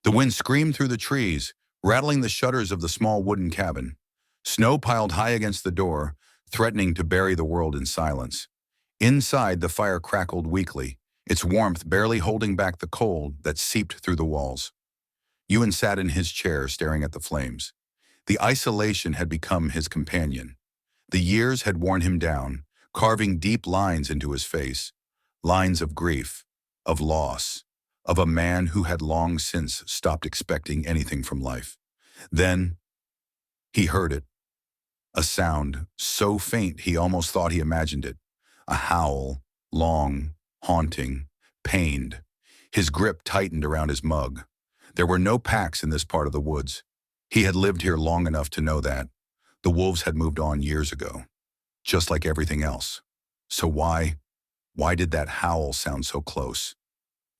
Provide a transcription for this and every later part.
The wind screamed through the trees, rattling the shutters of the small wooden cabin. Snow piled high against the door, threatening to bury the world in silence. Inside, the fire crackled weakly, its warmth barely holding back the cold that seeped through the walls. Ewan sat in his chair, staring at the flames. The isolation had become his companion. The years had worn him down, carving deep lines into his face, lines of grief, of loss, of a man who had long since stopped expecting anything from life. Then he heard it, a sound so faint he almost thought he imagined it, a howl, long, haunting, pained. His grip tightened around his mug. There were no packs in this part of the woods. He had lived here long enough to know that. The wolves had moved on years ago, just like everything else. So why did that howl sound so close?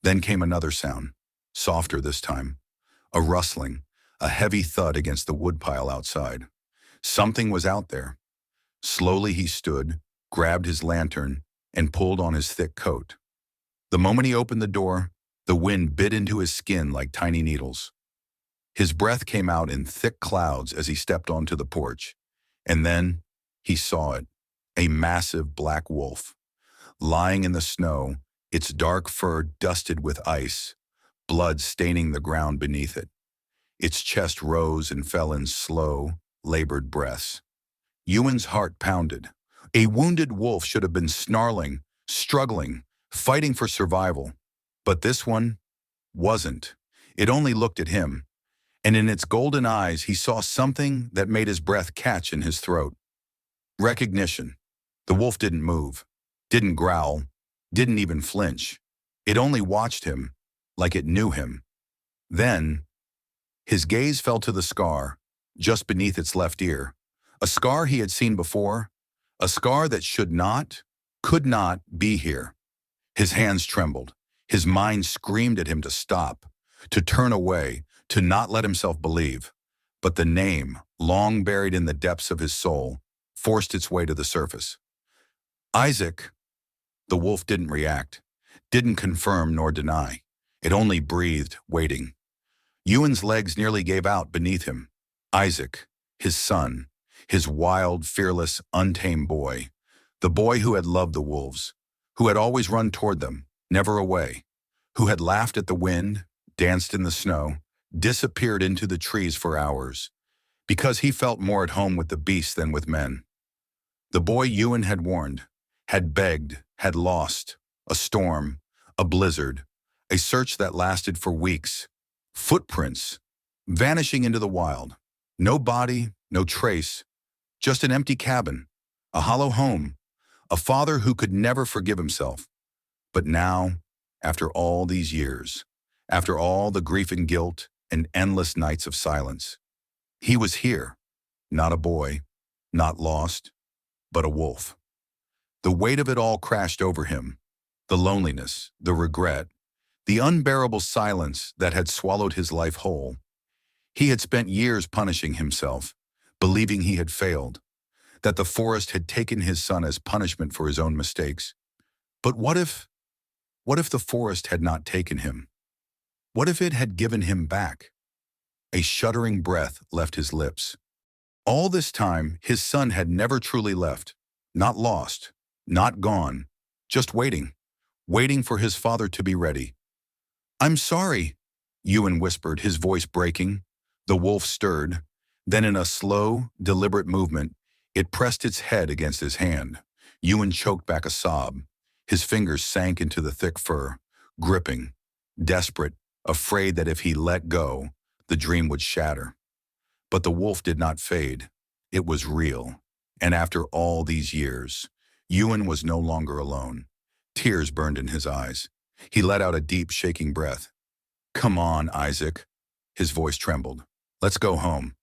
Then came another sound, softer this time. A rustling, a heavy thud against the woodpile outside. Something was out there. Slowly he stood, grabbed his lantern, and pulled on his thick coat. The moment he opened the door, the wind bit into his skin like tiny needles. His breath came out in thick clouds as he stepped onto the porch. And then he saw it, a massive black wolf. Lying in the snow, its dark fur dusted with ice, blood staining the ground beneath it. Its chest rose and fell in slow, labored breaths. Ewan's heart pounded. A wounded wolf should have been snarling, struggling, fighting for survival. But this one wasn't. It only looked at him, and in its golden eyes he saw something that made his breath catch in his throat. Recognition. The wolf didn't move, didn't growl, didn't even flinch. It only watched him, like it knew him. Then, his gaze fell to the scar, just beneath its left ear. A scar he had seen before, a scar that could not be here. His hands trembled. His mind screamed at him to stop, to turn away, to not let himself believe. But the name, long buried in the depths of his soul, forced its way to the surface. Isaac. The wolf didn't react, didn't confirm nor deny. It only breathed, waiting. Ewan's legs nearly gave out beneath him. Isaac, his son, his wild, fearless, untamed boy. The boy who had loved the wolves, who had always run toward them, never away, who had laughed at the wind, danced in the snow, disappeared into the trees for hours, because he felt more at home with the beasts than with men. The boy Ewan had warned, had begged, had lost, a storm, a blizzard, a search that lasted for weeks, footprints, vanishing into the wild. No body, no trace, just an empty cabin, a hollow home, a father who could never forgive himself. But now, after all these years, after all the grief and guilt and endless nights of silence, he was here, not a boy, not lost, but a wolf. The weight of it all crashed over him, the loneliness, the regret, the unbearable silence that had swallowed his life whole. He had spent years punishing himself, believing he had failed, that the forest had taken his son as punishment for his own mistakes. But what if the forest had not taken him? What if it had given him back? A shuddering breath left his lips. All this time, his son had never truly left, not lost, not gone, just waiting, waiting for his father to be ready. "I'm sorry," Ewan whispered, his voice breaking. The wolf stirred. Then in a slow, deliberate movement, it pressed its head against his hand. Ewan choked back a sob. His fingers sank into the thick fur, gripping, desperate, afraid that if he let go, the dream would shatter. But the wolf did not fade. It was real. And after all these years, Ewan was no longer alone. Tears burned in his eyes. He let out a deep, shaking breath. "Come on, Isaac." His voice trembled. "Let's go home.